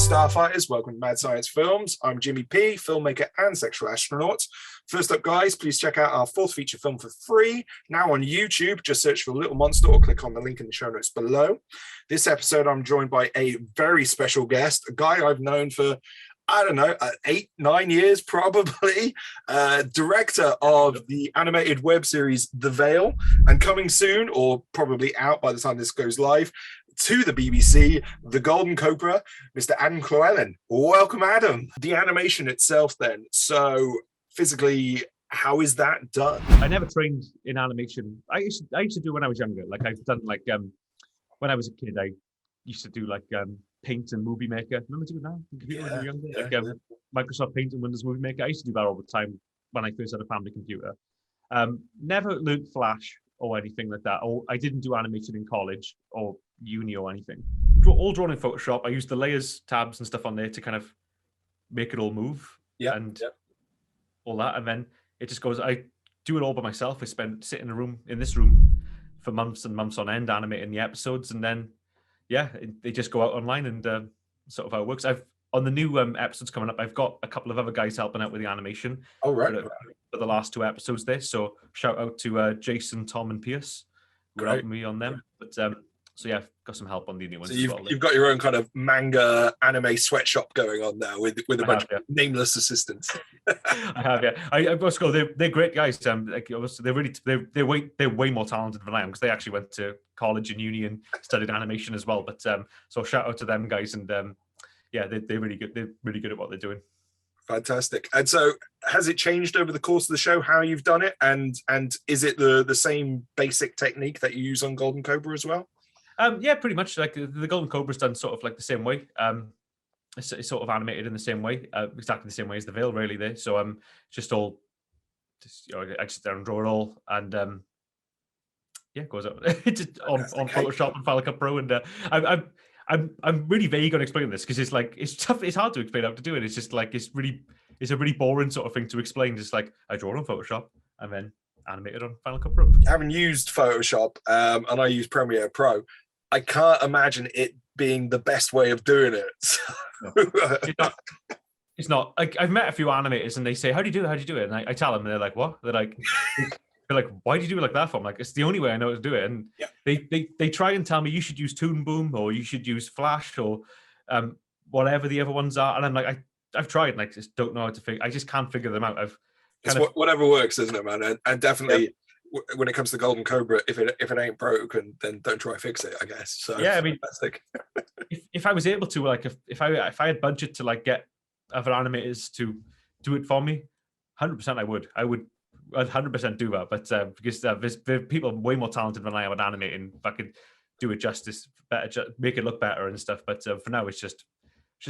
Starfighters, welcome to Mad Science Films. I'm Jimmy P, filmmaker and sexual astronaut. First up, guys, please check out our fourth feature film for free, now on YouTube. Just search for Little Monster or click on the link in the show notes below. This episode, I'm joined by a very special guest, a guy I've known for, I don't know, 8-9 years probably, director of the animated web series The VALE, and coming soon, or probably out by the time this goes live, to the BBC, the Golden Cobra, Mr. Adam Llewellyn. Welcome, Adam. The animation itself then, so physically, how is that done? I never trained in animation. I used to do when I was younger. Like I've done when I was a kid, I used to do Paint and Movie Maker. Remember doing that when you were younger? Microsoft Paint and Windows Movie Maker. I used to do that all the time when I first had a family computer. Never learned Flash or anything like that. Or I didn't do animation in college or uni or anything. All drawn in Photoshop. I used the layers, tabs and stuff on there to kind of make it all move. All that. And then it just goes, I do it all by myself. I sit in this room for months and months on end animating the episodes. And then, they just go out online and sort of how it works. On the new episodes coming up, I've got a couple of other guys helping out with the animation. Oh, right. For the last two episodes there. So shout out to Jason, Tom and Pierce who are helping me on them. But I've got some help on the new ones. So you've got your own kind of manga anime sweatshop going on now with a bunch of nameless assistants. I have, yeah. I've got to go. They're great guys. They're way more talented than I am because they actually went to college and uni and studied animation as well. But so shout out to them guys, and they're really good. They're really good at what they're doing. Fantastic. And so has it changed over the course of the show how you've done it, and is it the same basic technique that you use on Golden Cobra as well? Pretty much. Like the Golden Cobra's done sort of like the same way. It's sort of animated in the same way, exactly the same way as the VALE, really. There, so I just down and draw it all, and goes up just on Photoshop and Final Cut Pro, and I'm really vague on explaining this because it's tough. It's hard to explain how to do it. It's just like it's a really boring sort of thing to explain. Just like I draw it on Photoshop and then animate it on Final Cut Pro. Having used Photoshop and I use Premiere Pro, I can't imagine it being the best way of doing it. It's not. I've met a few animators and they say, "How do you do it? How do you do it?" And I tell them, and they're like, "What?" They're like, "Why do you do it like that for?" I'm like, "It's the only way I know how to do it." And they try and tell me you should use Toon Boom or you should use Flash or whatever the other ones are, and I'm like, I've tried and I just don't know how to figure. I just can't figure them out. Whatever works, isn't it, man? And definitely. When it comes to Golden Cobra, if it ain't broken, then don't try to fix it, I guess. So I mean, fantastic. if I was able to, if I had budget to get other animators to do it for me, 100% I would. I'd 100% do that. But because there's people way more talented than I am at animating, if I could do it justice, better, make it look better and stuff. But for now, it's just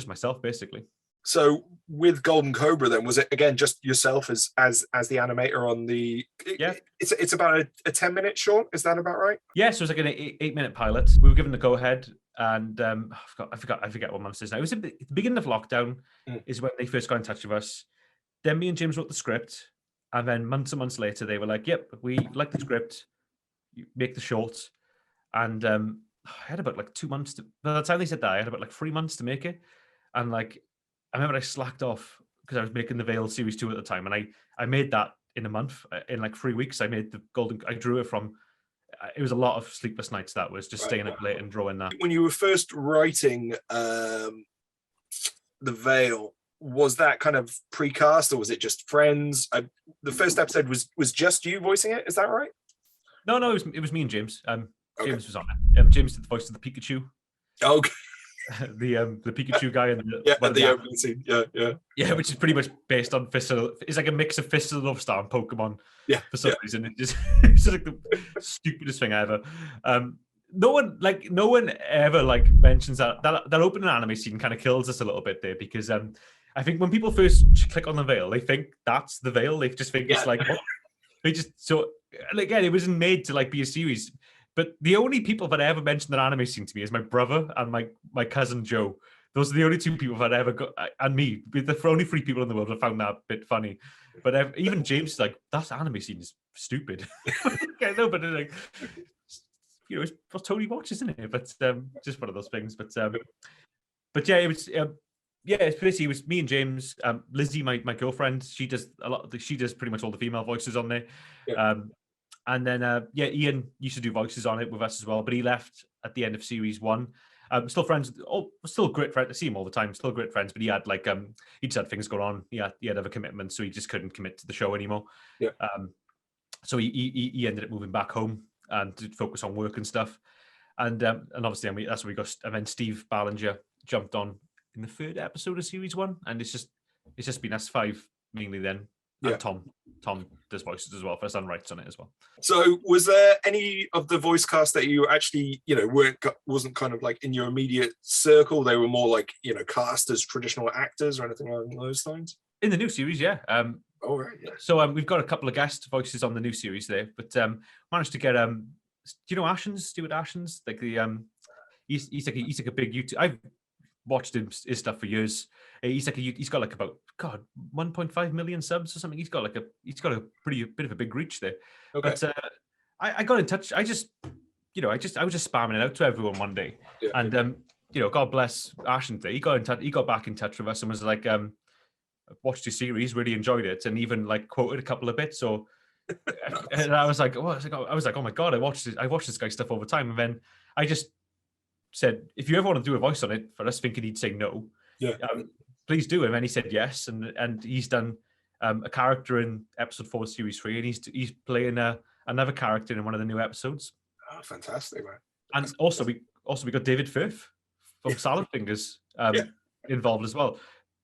myself basically. So with Golden Cobra, then was it again just yourself as the animator on the? Yeah, it's about a 10-minute short. Is that about right? Yeah, so it's like an 8-minute pilot. We were given the go ahead, and I forget what month it is now. It was at the beginning of lockdown. Is when they first got in touch with us. Then me and James wrote the script, and then months and months later, they were like, "Yep, we like the script. You make the short." And I had about 2 months to. By the time they said that, I had about 3 months to make it, and I remember I slacked off because I was making the VALE Series 2 at the time, and I made that in a month. In 3 weeks, I made the Golden. I drew it from. It was a lot of sleepless nights. That was just staying up late and drawing that. When you were first writing the VALE, was that kind of precast or was it just friends? The first episode was just you voicing it. Is that right? No, it was me and James. James was on it. James did the voice of the Pikachu. Okay. the Pikachu guy and the opening scene, which is pretty much based on Fist of. It's like a mix of Fist of the Love Star and Pokemon. For some reason, it's just the stupidest thing ever. No one ever mentions that opening anime scene kind of kills us a little bit there because I think when people first click on the VALE, they think that's the VALE. They just think it's they just again, it wasn't made to be a series. But the only people that ever mentioned that anime scene to me is my brother and my cousin Joe. Those are the only two people that ever got, and me. The only 3 people in the world that found that a bit funny. But even James is like, that anime scene is stupid. I know, but it's what Tony watches, isn't it? But just one of those things. But yeah, it was yeah, it's basically, it was me and James, Lizzie, my girlfriend. She does she does pretty much all the female voices on there. Yeah. And then yeah, Ian used to do voices on it with us as well, but he left at the end of series 1. Still friends. Oh, still great friends. I see him all the time. Still great friends, but he had like he just had things going on. He had other commitments, so he just couldn't commit to the show anymore. Yeah. So he ended up moving back home to focus on work and stuff. And obviously, that's where we got. And then Steve Ballinger jumped on in the 3rd episode of series 1, and it's just been us 5 mainly then. Yeah. And Tom does voices as well. For Sun writes on it as well. So was there any of the voice cast that you actually, wasn't kind of like in your immediate circle? They were more like, cast as traditional actors or anything along those lines? In the new series, yeah. Oh, right, yeah. So we've got a couple of guest voices on the new series there, but managed to get do you know Ashens, Stuart Ashens? Like the he's like a big YouTube. I've watched his stuff for years. He's got like about 1.5 million subs or something. He's got a pretty bit of a big reach there. Okay. But I got in touch. I was just spamming it out to everyone one day, Yeah. and God bless Ashton. He got in touch. He got back in touch with us and was like, watched your series, really enjoyed it, and even like quoted a couple of bits. So, and I was like, oh my God, I watched this guy's stuff all the time, and then I just said, if you ever want to do a voice on it, for us thinking he'd say no, yeah, please do. And then he said yes, and he's done a character in episode 4 of series 3, and he's playing another character in one of the new episodes. Oh, fantastic, man! And also we got David Fiff from Salad Fingers involved as well.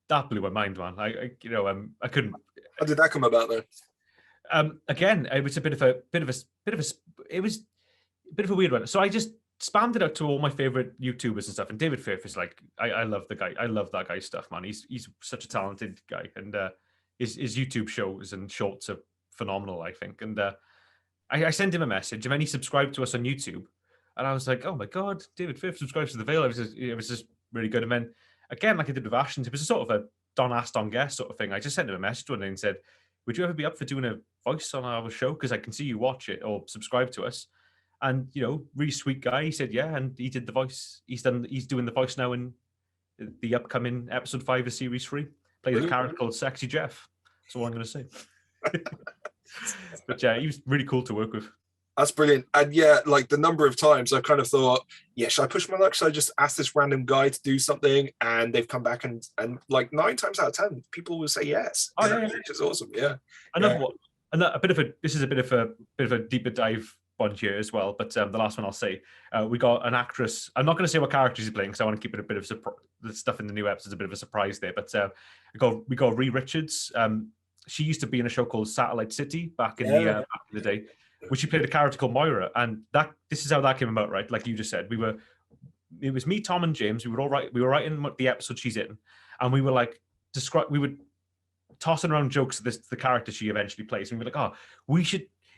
That blew my mind, man. I couldn't. How did that come about then? Again, it was a bit of a weird one. So I just spammed it out to all my favorite YouTubers and stuff. And David Fiff is like, I love the guy. I love that guy's stuff, man. He's such a talented guy, and his YouTube shows and shorts are phenomenal, I think. And I sent him a message, and then he subscribed to us on YouTube, and I was like, oh my God, David Fiff subscribes to the VALE. It was just really good. And then again, like I did with Ashton, it was a sort of a Don asked on guest sort of thing. I just sent him a message one day and said, would you ever be up for doing a voice on our show? Because I can see you watch it or subscribe to us. And really sweet guy. He said yeah, and he did the voice. He's doing the voice now in the upcoming episode 5 of series 3. Plays a character called Sexy Jeff. That's all I'm going to say. But yeah, he was really cool to work with. That's brilliant. And yeah, like the number of times I've kind of thought, yeah, should I push my luck? Should I just ask this random guy to do something? And they've come back and like 9 times out of 10, people will say yes. Oh yeah, which is awesome. Yeah. Another one. And this is a bit of a deeper dive one here as well. But the last one I'll say, we got an actress. I'm not going to say what character she's playing because I want to keep it a bit of the stuff in the new episodes a bit of a surprise there. But we got Ree Richards. She used to be in a show called Satellite City back in the day, which she played a character called Moira, and this is how that came about, right? Like you just said, it was me, Tom, and James. We were writing the episode she's in, and we were like we would tossing around jokes of the character she eventually plays, and we were like,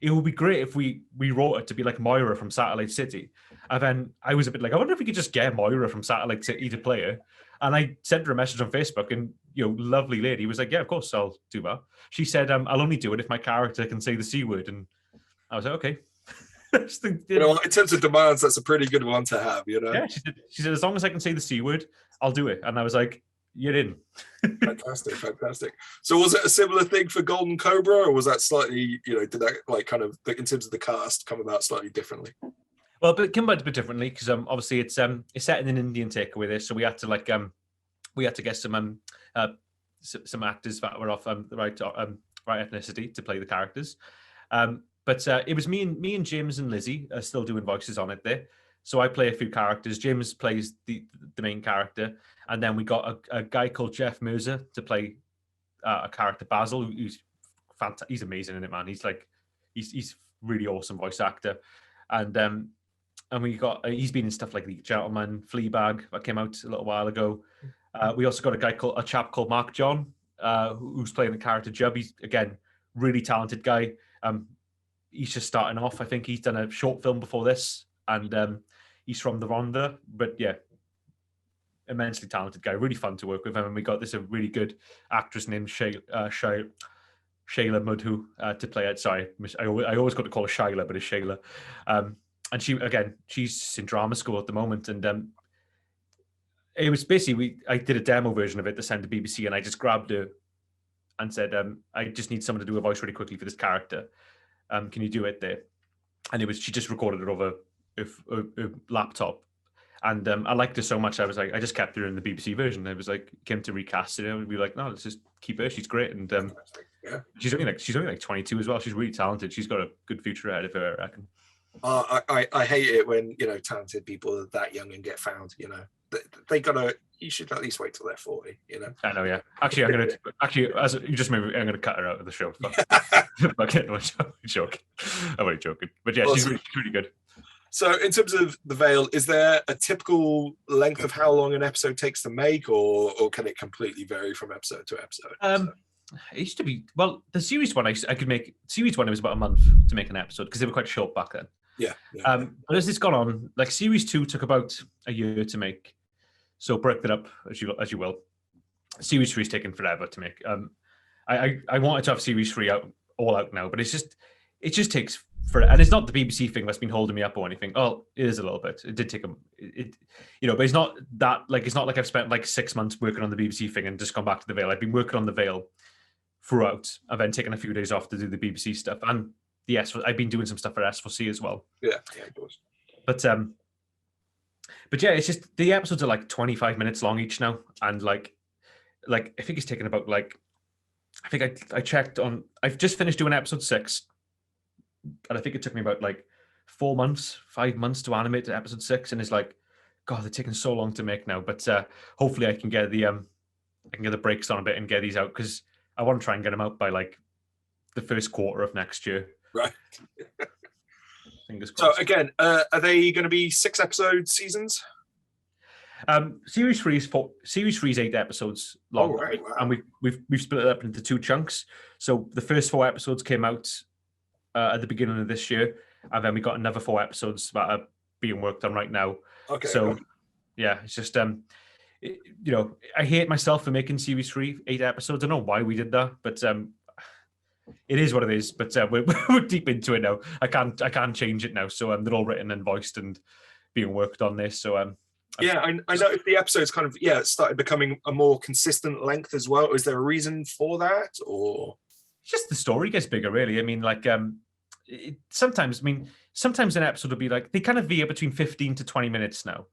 it would be great if we wrote it to be like Moira from Satellite City. And then I was a bit like, I wonder if we could just get Moira from Satellite City to play her. And I sent her a message on Facebook, and lovely lady was like, yeah, of course I'll do that. She said, I'll only do it if my character can say the C word. And I was like, okay. In terms of demands, that's a pretty good one to have, Yeah, she said, as long as I can say the C word, I'll do it. And I was like, you're in. Fantastic. So was it a similar thing for Golden Cobra, or was that slightly, did that like kind of, in terms of the cast, come about slightly differently? Well, but it came about a bit differently because obviously it's set in an Indian takeaway there, so we had to get some actors that were off the right ethnicity to play the characters. But it was me and James and Lizzie are still doing voices on it there. So I play a few characters. James plays the main character, and then we got a guy called Jeff Mirza to play a character, Basil, who's fantastic. He's amazing in it, man. He's really awesome voice actor, and we got he's been in stuff like The Gentleman, Fleabag that came out a little while ago. We also got a chap called Mark John, who's playing the character Jub. He's again really talented guy. He's just starting off. I think he's done a short film before this, and he's from the Rhondda. But yeah, immensely talented guy. Really fun to work with him. And we got this a really good actress named Shayla Mudhu to play it. Sorry, I always got to call her Shayla, but it's Shayla. And she's in drama school at the moment, and it was basically I did a demo version of it to send to BBC, and I just grabbed her and said, I just need someone to do a voice really quickly for this character. Can you do it there? And she just recorded it over a laptop. And I liked her so much, I was like, I just kept her in the BBC version. I was like, came to recast it, and we were like, no, let's just keep her. She's great, and she's only like 22 as well. She's really talented. She's got a good future ahead of her, I reckon. I hate it when talented people are that young and get found. You should at least wait till they're 40. I know, yeah. Actually, as you just maybe, I'm gonna cut her out of the show. I'm joking. But yeah, she's really good. So in terms of the Vale, is there a typical length of how long an episode takes to make, or can it completely vary from episode to episode? It used to be, well, the series one, I could make, series one, it was about a month to make an episode because they were quite short back then. Yeah. But as it's gone on, like series 2 took about a year to make. So break that up as you will. Series 3 is taking forever to make. I wanted to have series 3 all out now, but it just takes for, and it's not the BBC thing that's been holding me up or anything. Oh, it is a little bit. It did take but it's not that, like, it's not like I've spent like 6 months working on the BBC thing and just gone back to the Vale. I've been working on the Vale throughout. I've then taken a few days off to do the BBC stuff, and I've been doing some stuff for S4C as well. Yeah, of course. But yeah, it's just the episodes are like 25 minutes long each now, and like I think it's taken about I checked on. I've just finished doing episode 6, and I think it took me about 5 months to animate to episode 6, and it's like, God, they're taking so long to make now. But hopefully, I can get the brakes on a bit and get these out, because I want to try and get them out by the first quarter of next year. Right. Fingers crossed. So again, are they going to be 6-episode seasons? Series 3 is 8 episodes long, right. Wow. And we've split it up into 2 chunks. So the first 4 episodes came out at the beginning of this year, and then we got another 4 episodes that are being worked on right now. Okay. So yeah, it's just I hate myself for making series 3 8 episodes. I don't know why we did that, but it is what it is. But we're deep into it now. I can't change it now. So they're all written and voiced and being worked on this. So I noticed the episodes kind of started becoming a more consistent length as well. Is there a reason for that, or just the story gets bigger? Really, I mean, sometimes an episode will be they kind of veer between 15 to 20 minutes now,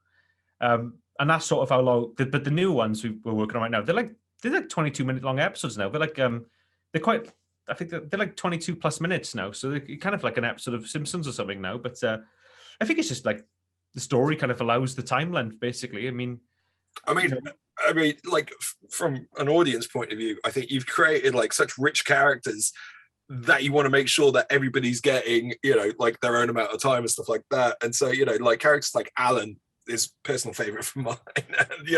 and that's sort of how long. But the new ones we're working on right now, they're like 22-minute long episodes now. They're quite. I think they're 22 plus minutes now, so they're kind of like an episode of Simpsons or something now. But I think it's just the story kind of allows the time length, basically. I mean, from an audience point of view, I think you've created such rich characters that you want to make sure that everybody's getting their own amount of time and stuff like that. And so characters like Alan is personal favorite from mine. And,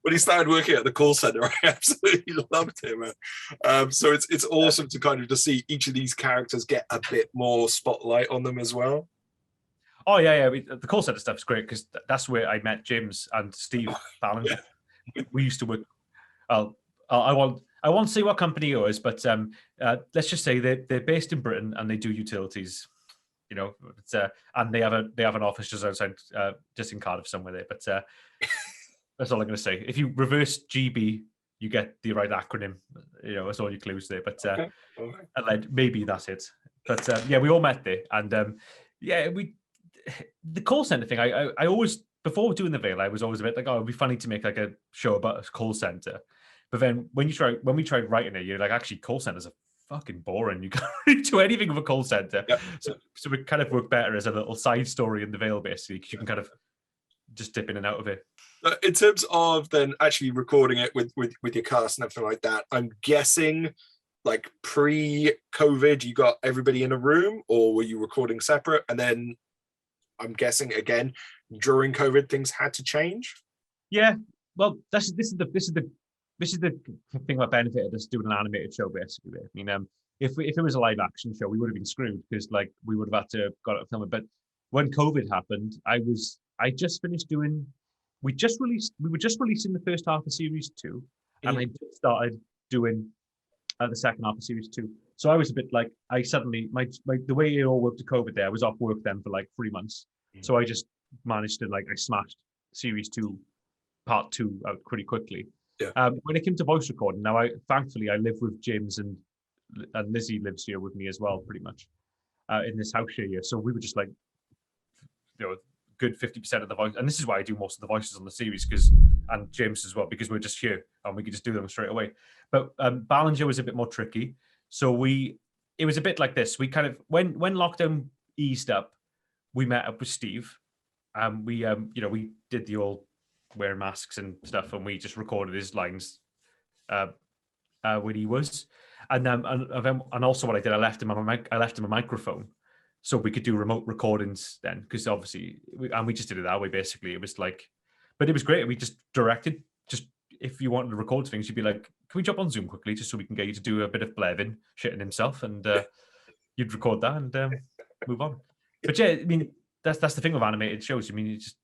when he started working at the call center, I absolutely loved him. So it's awesome to kind of just see each of these characters get a bit more spotlight on them as well. Oh yeah. The call center stuff is great, because that's where I met James and Steve Fallon. Yeah. We used to work. I won't say what company it was, but let's just say they're based in Britain and they do utilities. And they have an office just outside, just in Cardiff somewhere there. But that's all I'm going to say. If you reverse GB, you get the right acronym. That's all your clues there. But and maybe that's it. But we all met there, and the call center thing. I always, before doing the Vale, I was always a bit it'd be funny to make a show about a call center. But then when we tried writing it, you're like, actually, call centers are fucking boring. You can't really do anything with a call center. Yep. So we kind of work better as a little side story in the Vale, basically, because you can kind of just dip in and out of it. In terms of then actually recording it with your cast and everything like that, I'm guessing pre-COVID, you got everybody in a room, or were you recording separate? And then I'm guessing again during COVID things had to change. Yeah, well, this is the thing that benefited us doing an animated show, basically. I mean, if it was a live action show, we would have been screwed, because we would have had to got it filmed. But when COVID happened, I just finished doing. We were just releasing the first half of series 2, and I just started doing the second half of series 2. So I was a bit I suddenly the way it all worked to COVID there, I was off work then for 3 months. So I just managed to I smashed series 2 part 2 out pretty quickly. Yeah. When it came to voice recording, now thankfully I live with James and Lizzie lives here with me as well, pretty much in this house here. So we were just like, good 50% of the voice, and this is why I do most of the voices on the series and James as well, because we're just here and we could just do them straight away. But Ballinger was a bit more tricky, so it was a bit like this. We kind of when lockdown eased up, we met up with Steve, and we did the old wearing masks and stuff, and we just recorded his lines when he was, and also what I did, I left him a microphone so we could do remote recordings then, because obviously we just did it that way. Basically, it was like, but it was great. We just directed, just if you wanted to record things, you'd be like, can we jump on Zoom quickly just so we can get you to do a bit of Blevin shitting himself, and you'd record that and move on. But yeah, I mean, that's the thing with animated shows. I mean, you just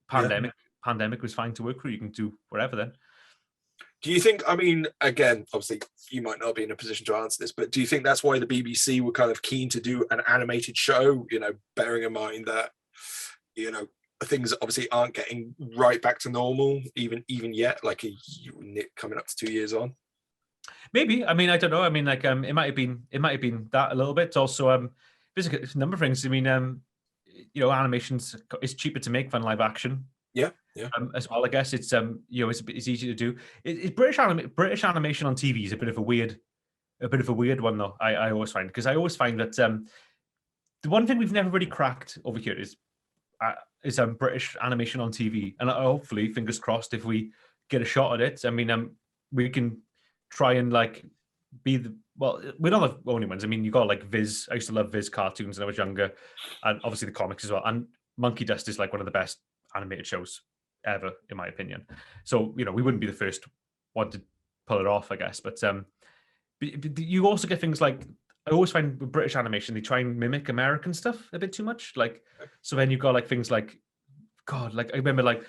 pandemic was fine to work through. You can do whatever then. Do you think, I mean, again, obviously you might not be in a position to answer this, but do you think that's why the BBC were kind of keen to do an animated show, bearing in mind that, things obviously aren't getting right back to normal even yet, like coming up to 2 years on? Maybe. I mean, I don't know. I mean, like, it might have been that a little bit. Also, there's a number of things. I mean, animations is cheaper to make than live action. Yeah. As well, I guess it's it's easy to do. British animation on TV is a bit of a weird one though. I always find, because I always find that the one thing we've never really cracked over here is British animation on TV, and hopefully, fingers crossed, if we get a shot at it, I mean, we can try and like be we're not the only ones. I mean, you got like Viz. I used to love Viz cartoons when I was younger, and obviously the comics as well. And Monkey Dust is like one of the best animated shows ever, in my opinion. So we wouldn't be the first one to pull it off, I guess. But you also get things like, I always find with British animation, they try and mimic American stuff a bit too much. Like, so then you've got like things like, God, like I remember like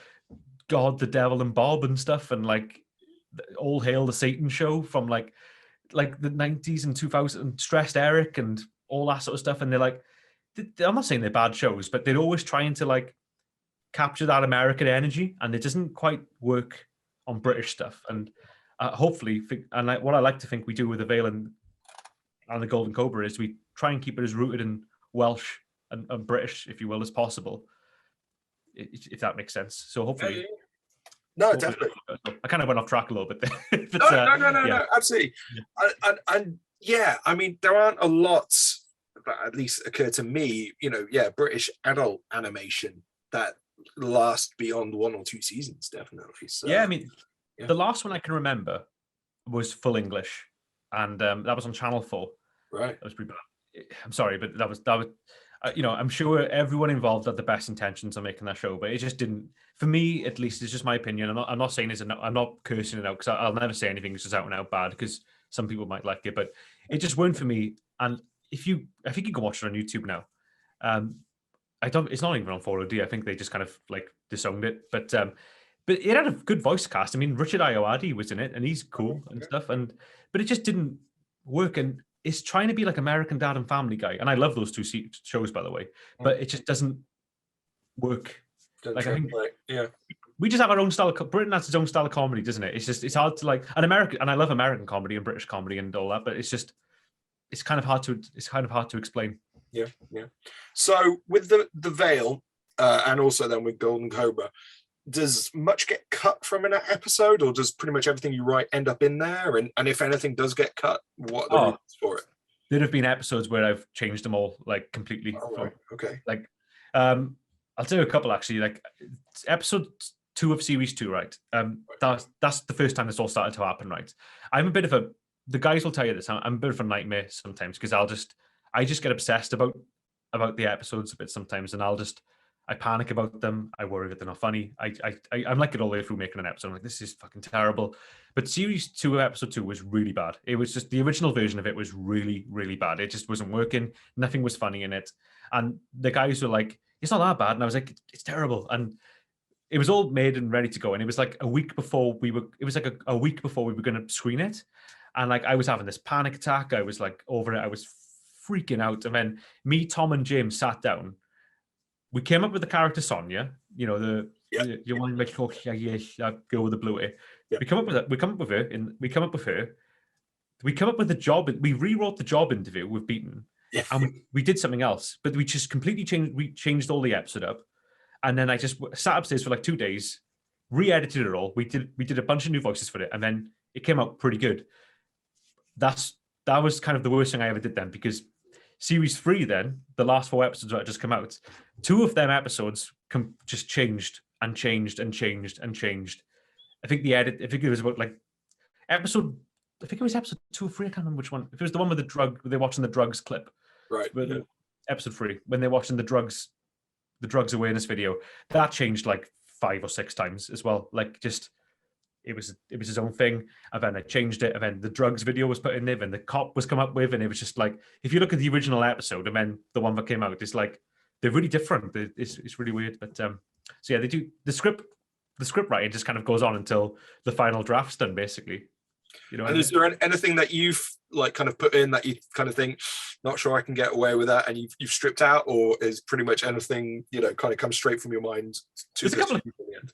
God, the Devil and Bob and stuff, and like All Hail the Satan show from like the 90s and 2000s, and Stressed Eric and all that sort of stuff. And they're like, I'm not saying they're bad shows, but they're always trying to like capture that American energy, and it doesn't quite work on British stuff. And hopefully, and what I like to think we do with the VALE and the Golden Cobra is we try and keep it as rooted in Welsh and British, if you will, as possible, if that makes sense. So hopefully, no, definitely. I kind of went off track a little bit there. But, no, absolutely. Yeah. And yeah, I mean, there aren't a lot that at least occur to me. British adult animation that last beyond 1 or 2 seasons, definitely. So, yeah, I mean, the last one I can remember was full English, and that was on Channel 4. Right. That was pretty bad. I'm sorry, but that was I'm sure everyone involved had the best intentions on making that show, but it just didn't, for me at least. It's just my opinion. I'm not saying I'm not cursing it out, because I'll never say anything that's just out and out bad, because some people might like it, but it just weren't for me. And I think you can watch it on YouTube now. It's not even on 4OD. I think they just kind of like disowned it. But it had a good voice cast. I mean, Richard Ayoade was in it, and he's cool and stuff. But it just didn't work. And it's trying to be like American Dad and Family Guy, and I love those two shows, by the way. But it just doesn't work. I think we just have our own style. Britain has its own style of comedy, doesn't it? It's hard to like an American, and I love American comedy and British comedy and all that. But it's kind of hard to explain. Yeah. So with the VALE, and also then with Golden Cobra, does much get cut from an episode, or does pretty much everything you write end up in there? And if anything does get cut, what are the reasons for it? There have been episodes where I've changed them all, like completely. Right. Okay. Like, I'll tell you a couple actually. Like episode 2 of series 2, right? That's the first time this all started to happen, right? I'm a bit of the guys will tell you this. I'm a bit of a nightmare sometimes, because I just get obsessed about the episodes a bit sometimes, and I panic about them. I worry that they're not funny. I'm like it all the way through making an episode. I'm like, this is fucking terrible. But series 2, episode 2 was really bad. It was just, the original version of it was really, really bad. It just wasn't working. Nothing was funny in it. And the guys were like, it's not that bad. And I was like, it's terrible. And it was all made and ready to go. And it was like a week before we were going to screen it. And like, I was having this panic attack. I was like over it. I was freaking out. And then me, Tom, and James sat down. We came up with the character Sonia, the Yeah. You want to make sure yes, girl with the blue hair. Yeah. We come up with her. We come up with the job. We rewrote the job interview with Beaton, Yeah. and we did something else. But we just completely changed. We changed all the episode up, and then I just sat upstairs for like 2 days, re-edited it all. We did a bunch of new voices for it, and then it came out pretty good. That was kind of the worst thing I ever did then, because series 3, then the last 4 episodes that just come out, 2 of them episodes just changed and changed and changed and changed. I think it was about like episode. I think it was episode 2 or 3. I can't remember which one. If it was the one with the drug, they're watching the drugs clip. Right. Yeah. Episode 3, when they're watching the drugs awareness video, that changed like 5 or 6 times as well. Like, just it was his own thing. And then I changed it, and then the drugs video was put in there, and the cop was come up with, and it was just like, if you look at the original episode and then the one that came out, it's like they're really different. It's really weird. But so yeah, they do the script writing just kind of goes on until the final draft's done, basically. You know. And is there anything that you've like kind of put in that you kind of think, not sure I can get away with that, and you've stripped out, or is pretty much anything, you know, kind of comes straight from your mind to the end?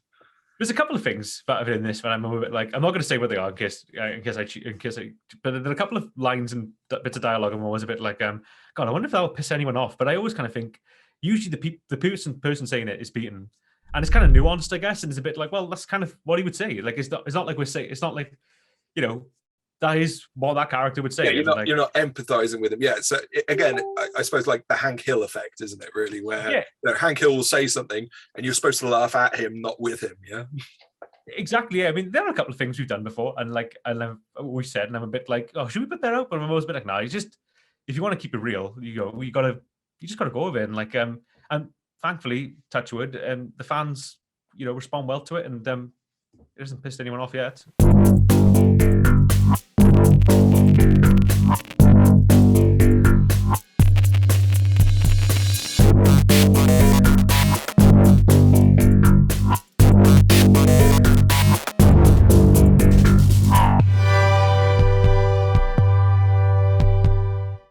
There's a couple of things that are in this, but I'm a bit like, I'm not going to say what they are in case but there are a couple of lines and bits of dialogue I'm always a bit like, God, I wonder if that'll piss anyone off. But I always kind of think, usually the person saying it is Beaton, and it's kind of nuanced, I guess, and it's a bit like, well, that's kind of what he would say. Like, it's not like we're saying, it's not like, you know, that is what that character would say. Yeah, you're not empathizing with him. Yeah. So again, I suppose like the Hank Hill effect, isn't it? Really, where you know, Hank Hill will say something and you're supposed to laugh at him, not with him. Yeah. Exactly. Yeah. I mean, there are a couple of things we've done before, and like, we said, and I'm a bit like, oh, should we put that out? But I'm always a bit like, no, you just, if you want to keep it real, you just got to go with it. And like, and thankfully, touch wood, the fans, you know, respond well to it, and it hasn't pissed anyone off yet.